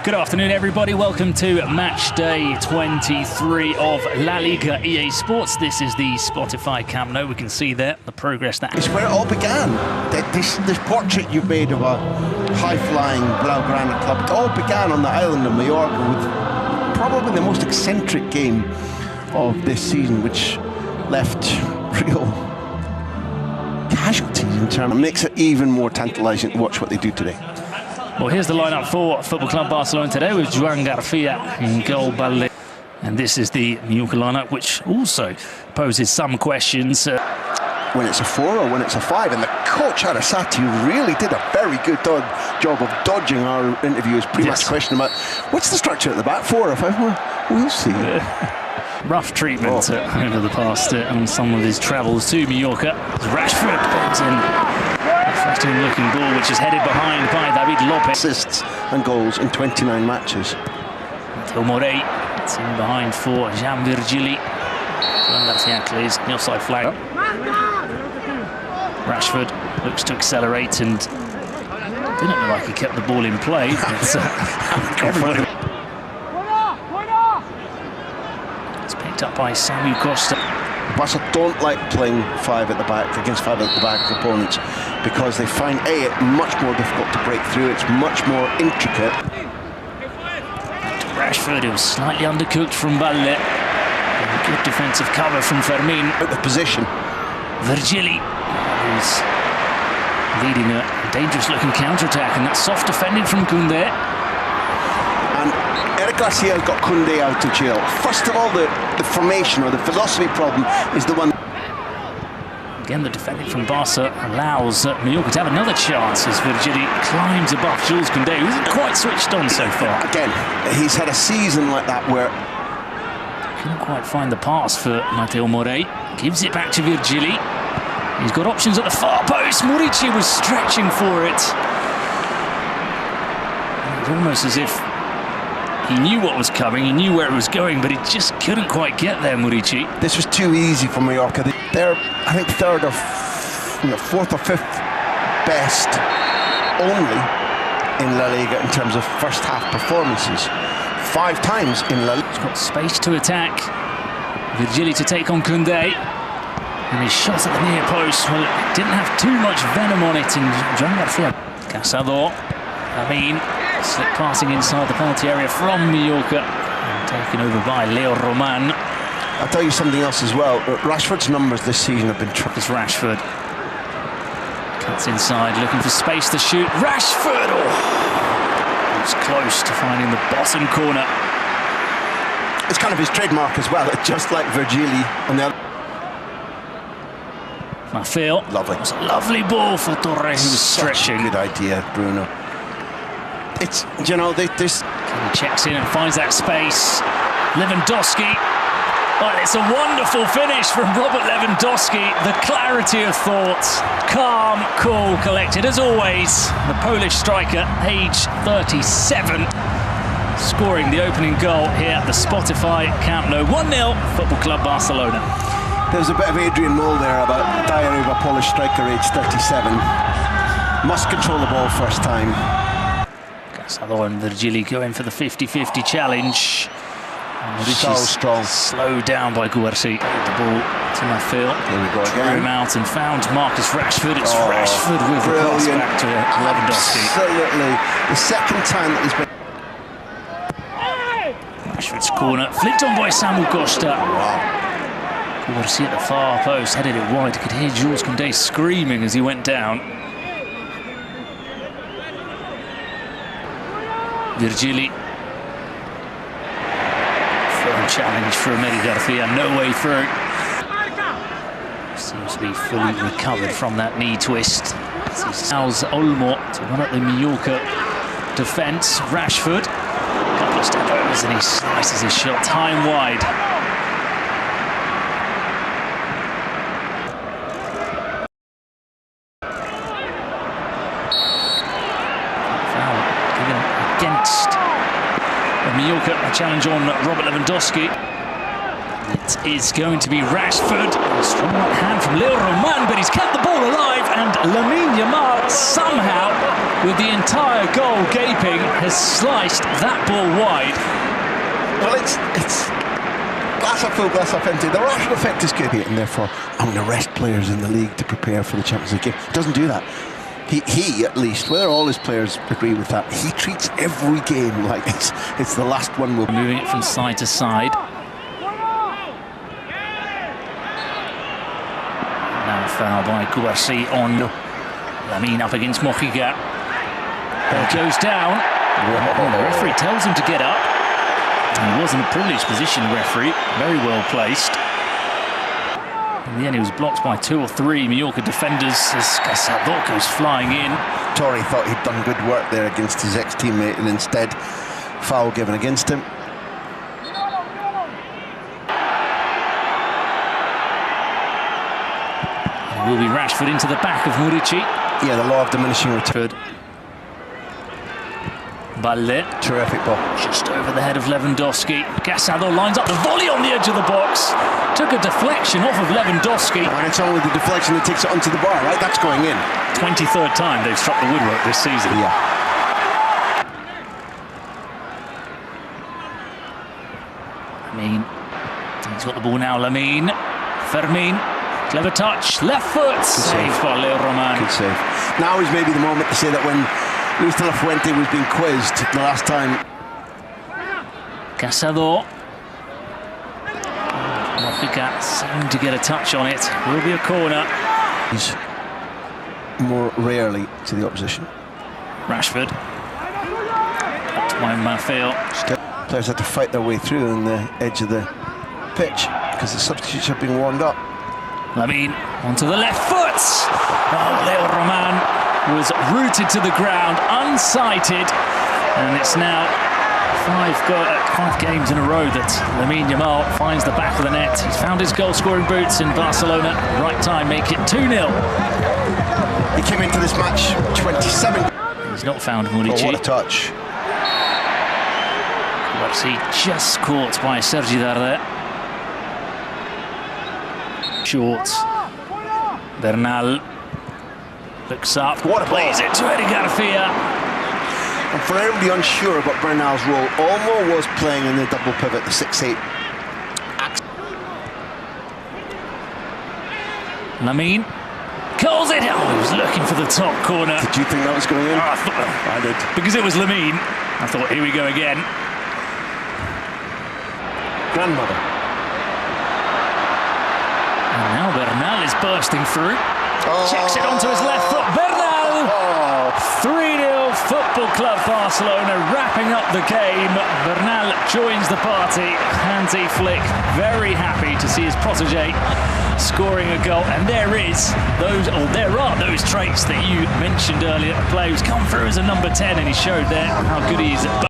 Good afternoon, everybody. Welcome to match day 23 of La Liga EA Sports. This is the Spotify Camp Nou. We can see there the progress that... It's where it all began. This portrait you've made of a high-flying Blaugrana club, it all began on the island of Mallorca with probably the most eccentric game of this season, which left real casualties in terms. It makes it even more tantalising to watch what they do today. Well, here's the lineup for Football Club Barcelona today with Joan Garcia in goal, Ballet. And this is the Mallorca lineup, which also poses some questions. When it's a 4 or when it's a 5, and the coach Arasati really did a very good job of dodging our interviewers' pre-match question about what's the structure at the back, 4 or 5? Well, we'll see. Rough treatment over the past on some of his travels to Mallorca. Rashford bends in. Fascinating looking ball, which is headed behind by David Lopez. Assists and goals in 29 matches. Morey, it's in behind for Jean Virgili. That's the Acles, the offside flag. Rashford looks to accelerate and didn't look like he kept the ball in play. Everybody. It's picked up by Samu Costa. Barca don't like playing 5 at the back against 5 at the back opponents because they find it much more difficult to break through. It's much more intricate. Back to Rashford, who was slightly undercooked from Ballet. Good defensive cover from Fermin. Out of position. Virgili, who's leading a dangerous-looking counter-attack, and that's soft defending from Koundé. And Eric Garcia's got Koundé out of jail. First of all, the formation or the philosophy problem is the one. Again, the defending from Barca allows Mallorca to have another chance as Virgili climbs above Jules Koundé, who isn't quite switched on so far. Again, he's had a season like that where couldn't quite find the pass for Mateo Morey. Gives it back to Virgili. He's got options at the far post. Murici was stretching for it. It's almost as if he knew what was coming, he knew where it was going, but he just couldn't quite get there, Murici. This was too easy for Mallorca. They're, I think, 3rd or 4th or 5th best only in La Liga in terms of first half performances. 5 times in La Liga. He's got space to attack. Virgili to take on Koundé. And his shot at the near post, well, it didn't have too much venom on it. And Joan Garcia. Casador. Slip passing inside the penalty area from Mallorca. And taken over by Leo Roman. I'll tell you something else as well. Rashford's numbers this season have been It's Rashford. Cuts inside, looking for space to shoot. Rashford! Oh, it's close to finding the bottom corner. It's kind of his trademark as well, just like Virgili and the other. Mafil. Lovely. It was a lovely ball for Torres, who was stretching. Good idea, Bruno. It's, you know, he checks in and finds that space. Lewandowski. Oh, it's a wonderful finish from Robert Lewandowski. The clarity of thought, calm, cool, collected as always. The Polish striker, age 37, scoring the opening goal here at the Spotify Camp Nou. 1-0, Football Club Barcelona. There's a bit of Adrian Mole there about diary of a Polish striker, age 37. Must control the ball first time. Casador and Virgili going for the 50-50 challenge. So strong. Slowed down by Guerci. The ball to Mafil. Here we go again. Drew him out and found Marcus Rashford. It's Rashford with the pass back to Lewandowski. Absolutely. The second time that he's been... Rashford's corner. Flicked on by Samu Costa. Wow. Guerci at the far post. Headed it wide. You could hear Jules Koundé screaming as he went down. Virgili. Challenge for Eric Garcia, no way through. Seems to be fully recovered from that knee twist. Allows Olmo to run at the Mallorca defence. Rashford, a couple of step overs and he slices his shot high and wide. Foul given against Mallorca, a challenge on Robert Lewandowski. Is going to be Rashford. A strong right hand from Leo Roman, but he's kept the ball alive, and Lamine Yamal somehow, with the entire goal gaping, has sliced that ball wide. Well, it's glass half full, glass half empty. The rational effect is good, and therefore I'm going to rest players in the league to prepare for the Champions League game. Doesn't do that. He at least, whether all his players agree with that, he treats every game like it's the last one. Moving it from side to side. Now foul by Kouassi on Lamine up against Mojica. Ball goes down. The referee tells him to get up. He was in a privileged position, referee. Very well placed. In the end, he was blocked by 2 or 3 Mallorca defenders as Casado goes flying in. Torre thought he'd done good work there against his ex-teammate, and instead, foul given against him. It will be Rashford into the back of Murici. Yeah, the law of diminishing return. Ballet. Terrific ball. Just over the head of Lewandowski. Casado lines up the volley on the edge of the box. Took a deflection off of Lewandowski. And it's only the deflection that takes it onto the bar, right? That's going in. 23rd time they've struck the woodwork this season. Yeah. Lamine. He's got the ball now, Lamine. Fermin. Clever touch. Left foot. Saved by Leo Roman. Good save. Now is maybe the moment to say that when Luis de la Fuente was being quizzed the last time. Casado. Mojica seemed to get a touch on it. Will be a corner. He's more rarely to the opposition. Rashford. Up to Mafeo. Players had to fight their way through on the edge of the pitch because the substitutes have been warmed up. Lamine onto the left foot. Oh, Leo Roman was rooted to the ground, unsighted, and it's now 5 games in a row that Lamine Yamal finds the back of the net. He's found his goal-scoring boots in Barcelona. Right time, make it 2-0. He came into this match 27. He's not found Murici. Oh, what a touch. He just caught by Sergi Darder. Short. Bernal looks up. What a ball. Plays it to Eddie Garcia. And for everybody unsure about Bernal's role, Olmo was playing in the double pivot, the 6'8". Lamine calls it. Oh, he was looking for the top corner. Did you think that was going in? I did. Because it was Lamine. I thought, here we go again. Grandmother. And now Bernal is bursting through. Checks it onto his left foot. Bernal! 3-0 Football Club Barcelona wrapping up the game. Bernal joins the party. Hansi Flick very happy to see his protege scoring a goal. And there are those traits that you mentioned earlier. A player who's come through as a number 10, and he showed there how good he is at